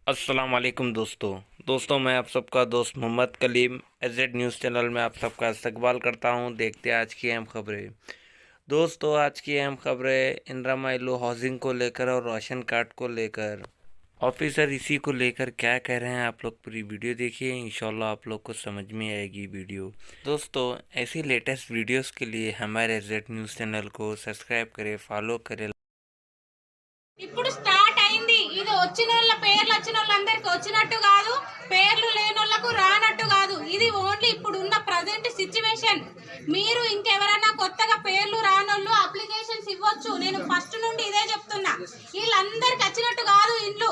अस्सलाम वालेकुम दोस्तों मैं आप सबका दोस्त Mohammad Kaleem AZ news channel में आप सबका इस्तकबाल करता हूं। देखते हैं आज की अहम खबरें। दोस्तों आज की अहम खबरें इंदिरा महिला हाउसिंग को लेकर और राशन कार्ड को लेकर ऑफिसर इसी को लेकर क्या कह रहे हैं, आप लोग पूरी वीडियो देखिए, इंशाल्लाह आप लोग को समझ में आएगी वीडियो। दोस्तों ऐसी लेटेस्ट वीडियोस के लिए हमारे एजेड न्यूज़ चैनल को सब्सक्राइब करें, फॉलो करें। ఇప్పుడు స్టార్ట్ అయింది। ఇది వచ్చినోళ్ళ పేర్లు వచ్చినోళ్ళందరికి వచ్చినట్టు కాదు, పేర్లు లేనోళ్ళకు రానట్టు కాదు। ఇది ఓన్లీ ఇప్పుడు ఉన్న ప్రజెంట్ సిచ్యువేషన్। మీరు ఇంకెవరైనా కొత్తగా పేర్లు రానోళ్ళు అప్లికేషన్స్ ఇవ్వచ్చు। నేను ఫస్ట్ నుండి ఇదే చెప్తున్నా, వీళ్ళందరికి వచ్చినట్టు కాదు ఇల్లు।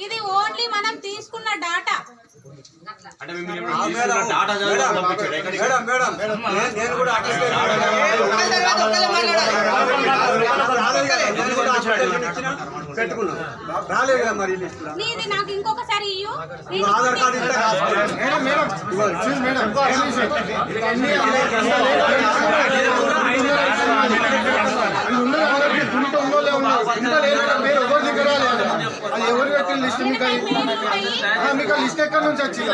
ఇది ఓన్లీ మనం తీసుకున్న డాటా। నీది నాకు ఇంకొకసారి ఇయ్యు। ఆధార్ కార్డు మీకు లిస్ట్ ఎక్కడి నుంచి వచ్చింది?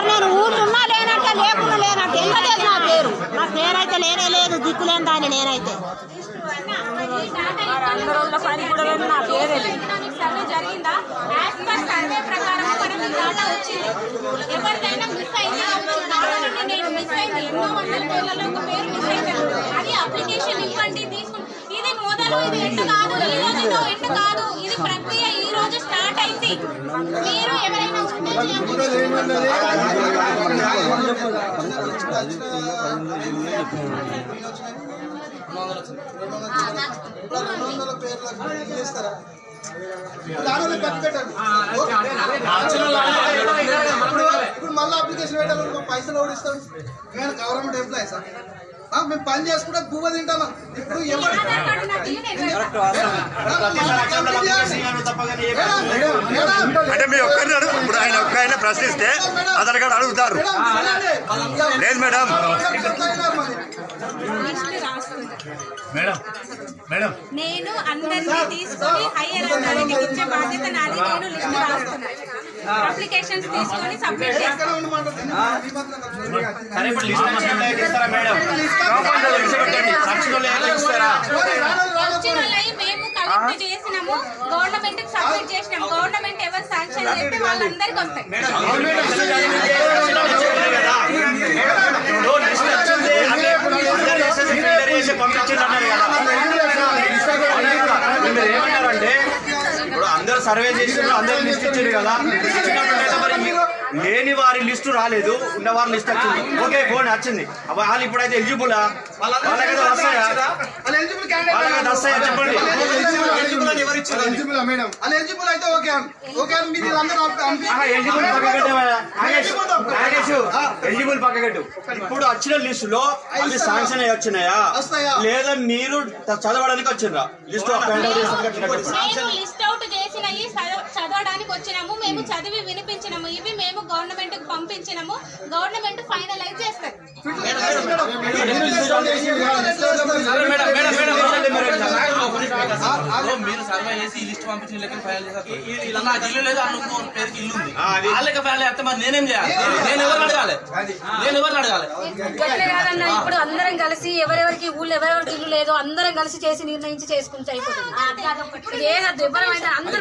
నేను ఊళ్ళున్నా లేనట్టే లేకుండా లేనట్టు వెళ్ళలేదు। నా పేరు అయితే లేనే లేదు, దిక్కులేని దాన్ని నేనైతే పని కూడా నా పేరే సర్వే జరిగిందా? యాజ్ పర్ సర్వే ప్రకారం మనకి డాటా వచ్చింది। ఎవరికైనా మిస్ అయిందా? నేను మిస్ అయింది, ఎన్నో వందల పేర్లలో ఒక పేరు మిస్ అయింది, అది అప్లికేషన్ ఇవ్వండి తీసుకుని। ఇది మొదలు, ఇది ఎండ్ కాదు, ఈ రోజుతో ఎండ్ కాదు, ఇది ప్రక్రియ ఈ రోజు స్టార్ట్ అయింది। మీరు ఎవరైనా ఇప్పుడు మళ్ళీ అప్లికేషన్ పెట్టాలి, పైసలు ఎవరు ఇస్తాం? నేను గవర్నమెంట్ ఎంప్లాయీస్, మేము పని చేసుకుంటే భూమ తింటామా? ఇప్పుడు అంటే మీరు ఒక్కరిని ఇప్పుడు ఆయన ఒక్కరైనా ప్రశ్నిస్తే ఆధార్ కార్డు అడుగుతారు లేదు మేడం. నేను అందరినీ తీసుకొని హైయర్ అథారిటీకి ఇచ్చే బాధ్యత నాది। నేను లిస్ట్ రాస్తున్నా, అప్లికేషన్స్ తీసుకొని సబ్మిట్ చేస్తాను। మేము కలెక్ట్ చేసినాము, గవర్నమెంట్ కి సబ్మిట్ చేసినాము, గవర్నమెంట్ ఎవరు శాంక్షన్ చేస్తే వాళ్ళందరికి వస్తాయి। ఏమంటారంటే ఇప్పుడు అందరూ సర్వే చేసినారు, అందరూ లిస్ట్ ఇచ్చారు కదా, లేని వారి లిస్టు రాలేదు, ఉన్న వారి లిస్ట్ వచ్చింది, ఓకే ఫోన్ వచ్చింది। వాళ్ళు ఇప్పుడైతే ఎలిజిబుల్ వాళ్ళకైతే వస్తాయా? వస్తాయా చెప్పండి? ఎలిజిబుల్ అయితే ఓకే ఓకే, ఎలిజిబుల్ పక్కగట్టు। ఇప్పుడు వచ్చిన లిస్టు లో అవి శాంక్షన్ అయ్యి వచ్చినాయా లేదా మీరు చదవడానికి వచ్చిండ్రా? లిస్ట్ లిస్ట్ అవుట్ చేసినవి చదవడానికి వచ్చినాము, మేము చదివి వినిపించినాము, ఇవి మేము గవర్నమెంట్ కు పంపించినాము, గవర్నమెంట్ ఫైనలైజ్ చేస్తారు। మీరు సర్వే చేసి లిస్ట్ పంపించిన లెక్క ఫైనల్ చేస్తారు। నాకు ఇల్లు లేదు, అనుకో పేరుకి ఇల్లు ఉంది, వాళ్ళకి ఫైనల్ చేస్తే మరి నేనేం చేయాలి? నేను ఎవరిని అడగాలి? కాదన్నా, ఇప్పుడు అందరం కలిసి ఎవరెవరికి ఊళ్ళో ఎవరెవరికి ఇల్లు లేదో అందరం కలిసి చేసి నిర్ణయించి చేసుకుంటే అయిపోతుంది। ఏ ఎవరైతే అందరూ